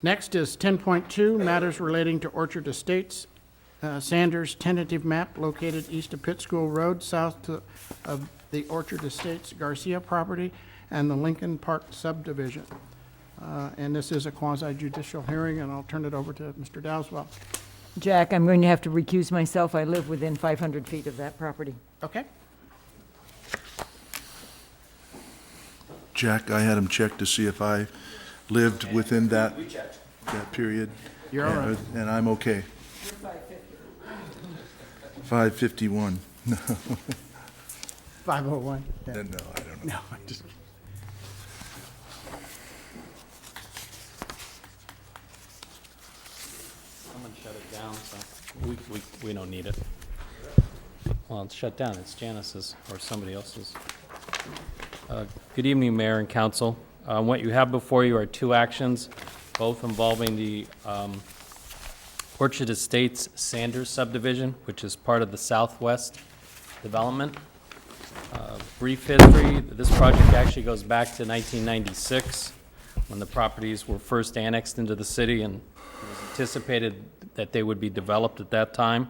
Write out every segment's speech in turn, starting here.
Next is 10.2, matters relating to Orchard Estates. Sanders tentative map located east of Pitt School Road, of the Orchard Estates Garcia property and the Lincoln Park subdivision. And this is a quasi-judicial hearing, and I'll turn it over to Mr. Dowswell. Jack, I'm going to have to recuse myself. I live within 500 feet of that property. Okay. Jack, I had him check to see if I lived within that period. You're all right. And I'm okay. 551. 501. No, I don't know. No, I just... Someone shut it down, so we don't need it. Well, it's shut down. It's Janice's or somebody else's. Good evening, Mayor and Council. What you have before you are two actions, both involving the Orchard Estates Sanders subdivision, which is part of the Southwest development. Brief history, this project actually goes back to 1996, when the properties were first annexed into the city, and it was anticipated that they would be developed at that time.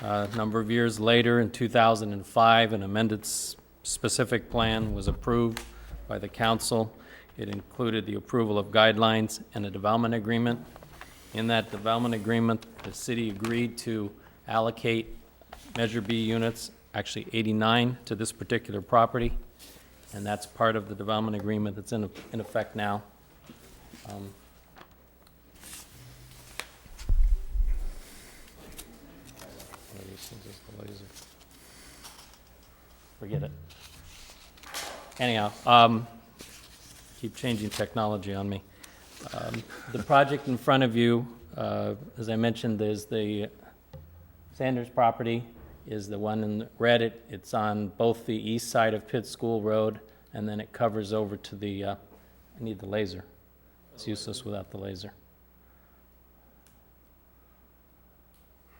A number of years later, in 2005, an amended specific plan was approved by the council. It included the approval of guidelines and a development agreement. In that development agreement, the city agreed to allocate Measure B units, actually 89, to this particular property, and that's part of the development agreement that's in effect now. Forget it. Anyhow, keep changing technology on me. The project in front of you, as I mentioned, is the Sanders property, is the one in red. It's on both the east side of Pitt School Road, and then it covers over to the, I need the laser. It's useless without the laser.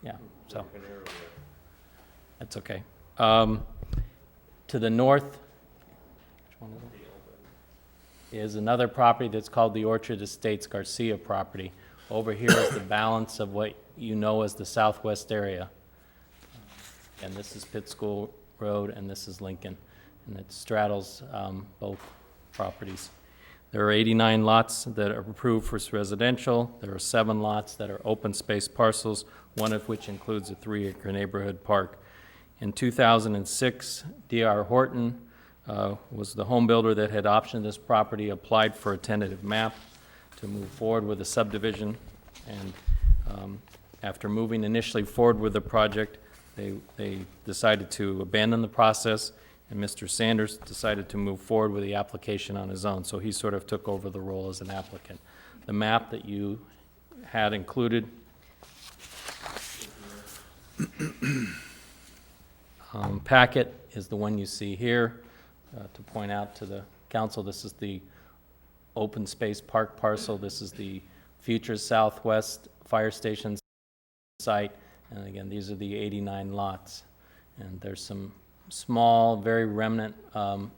Yeah, so. That's okay. To the north, which one is it? Is another property that's called the Orchard Estates Garcia property. Over here is the balance of what you know as the southwest area. And this is Pitt School Road, and this is Lincoln. And it straddles both properties. There are 89 lots that are approved for residential. There are 7 lots that are open space parcels, one of which includes a 3-acre neighborhood park. In 2006, D.R. Horton was the home builder that had optioned this property, applied for a tentative map to move forward with the subdivision. And after moving initially forward with the project, they decided to abandon the process, and Mr. Sanders decided to move forward with the application on his own. So he sort of took over the role as an applicant. The map that you had included packet is the one you see here. To point out to the council, this is the open space park parcel. This is the future Southwest Fire Station site. And again, these are the 89 lots. And there's some small, very remnant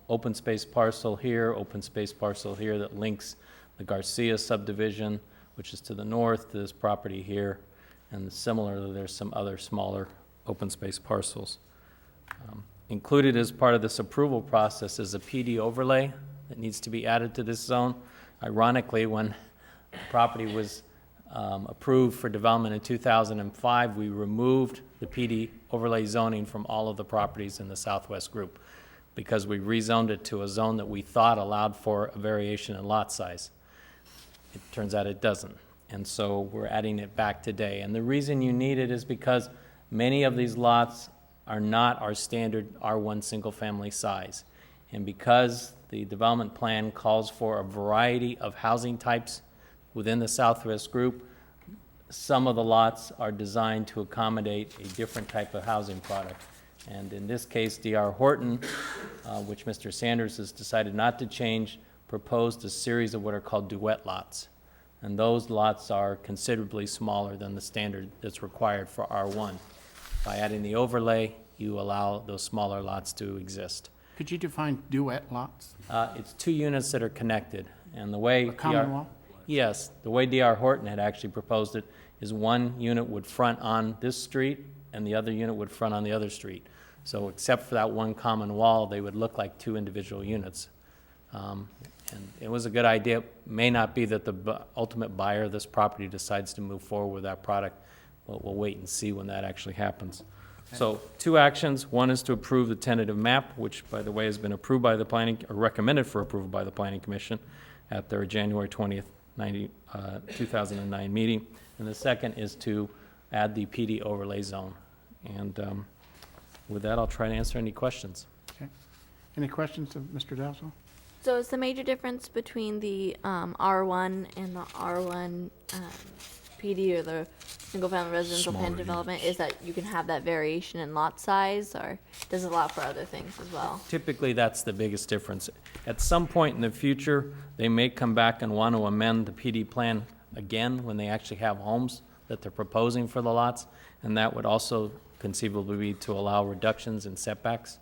open space parcel here, open space parcel here that links the Garcia subdivision, which is to the north, to this property here. And similarly, there's some other smaller open space parcels. Included as part of this approval process is a PD overlay that needs to be added to this zone. Ironically, when the property was approved for development in 2005, we removed the PD overlay zoning from all of the properties in the Southwest group because we rezoned it to a zone that we thought allowed for a variation in lot size. It turns out it doesn't, and so we're adding it back today. And the reason you need it is because many of these lots are not our standard R1 single-family size. And because the development plan calls for a variety of housing types within the Southwest group, some of the lots are designed to accommodate a different type of housing product. And in this case, D.R. Horton, which Mr. Sanders has decided not to change, proposed a series of what are called duet lots. And those lots are considerably smaller than the standard that's required for R1. By adding the overlay, you allow those smaller lots to exist. Could you define duet lots? It's 2 units that are connected, and the way A common wall? Yes, the way D.R. Horton had actually proposed it is one unit would front on this street and the other unit would front on the other street. So except for that one common wall, they would look like two individual units. And it was a good idea. It may not be that the ultimate buyer of this property decides to move forward with that product. We'll wait and see when that actually happens. So two actions. One is to approve the tentative map, which, by the way, has been approved by the planning, or recommended for approval by the Planning Commission at their January 20th, 2009 meeting. And the second is to add the PD overlay zone. And with that, I'll try to answer any questions. Okay. Any questions of Mr. Dalzell? So is the major difference between the R1 and the R1 PD or the single-family residential plan Smaller development is that you can have that variation in lot size, or does it allow for other things as well? Typically, that's the biggest difference. At some point in the future, they may come back and want to amend the PD plan again when they actually have homes that they're proposing for the lots, and that would also conceivably be to allow reductions in setbacks.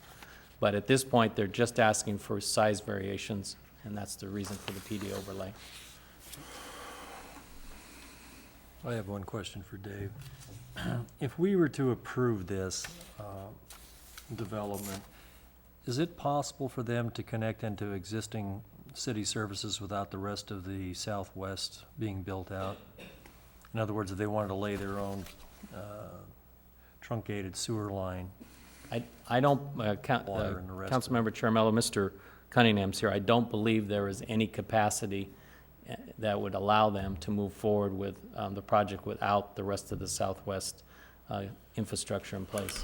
But at this point, they're just asking for size variations, and that's the reason for the PD overlay. I have one question for Dave. If we were to approve this development, is it possible for them to connect into existing city services without the rest of the southwest being built out? In other words, if they wanted to lay their own truncated sewer line? I don't, Water and the rest of it. Councilmember Chairmello, Mr. Cunningham's here. I don't believe there is any capacity that would allow them to move forward with the project without the rest of the southwest infrastructure in place.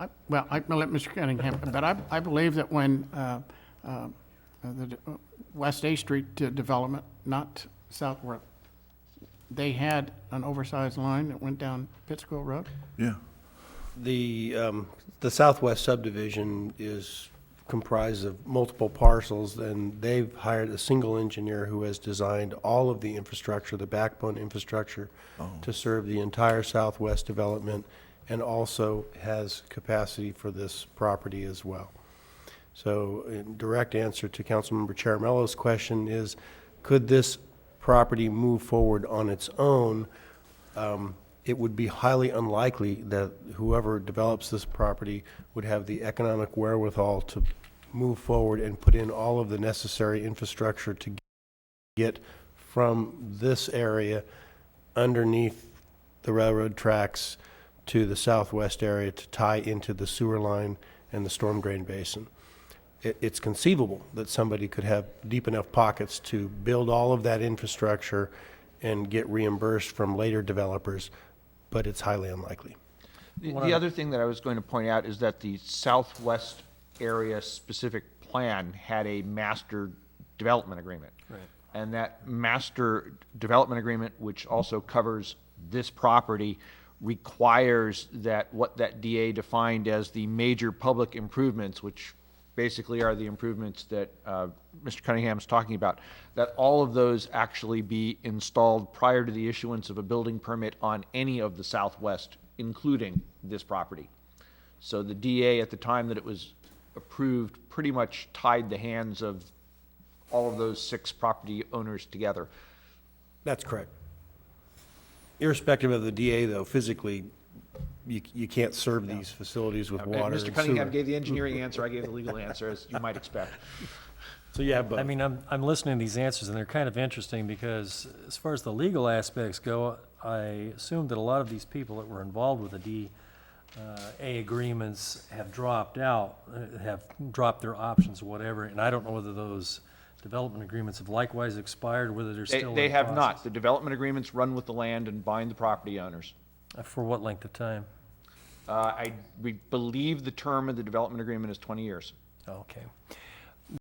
I'll let Mr. Cunningham, but I believe that when the West A Street development, not southward, they had an oversized line that went down Pittsfield Road. Yeah. The Southwest subdivision is comprised of multiple parcels, and they've hired a single engineer who has designed all of the infrastructure, the backbone infrastructure, to serve the entire Southwest development, and also has capacity for this property as well. So, in direct answer to Councilmember Charamello's question is, could this property move forward on its own? It would be highly unlikely that whoever develops this property would have the economic wherewithal to move forward and put in all of the necessary infrastructure to get from this area underneath the railroad tracks to the southwest area to tie into the sewer line and the storm drain basin. It's conceivable that somebody could have deep enough pockets to build all of that infrastructure and get reimbursed from later developers, but it's highly unlikely. The other thing that I was going to point out is that the Southwest area specific plan had a master development agreement. Right. And that master development agreement, which also covers this property, requires that what that DA defined as the major public improvements, which basically are the improvements that Mr. Cunningham is talking about, that all of those actually be installed prior to the issuance of a building permit on any of the Southwest, including this property. So the DA at the time that it was approved pretty much tied the hands of all of those 6 property owners together. That's correct. Irrespective of the DA, though, physically, you can't serve these facilities with water and Mr. sewer. Cunningham gave the engineering answer, I gave the legal answer, as you might expect. So you have both. I mean, I'm listening to these answers, and they're kind of interesting because as far as the legal aspects go, I assume that a lot of these people that were involved with the DA agreements have dropped out, have dropped their options or whatever, and I don't know whether those development agreements have likewise expired, or whether they're still in They have not. process. The development agreements run with the land and bind the property owners. For what length of time? We believe the term of the development agreement is 20 years. Okay.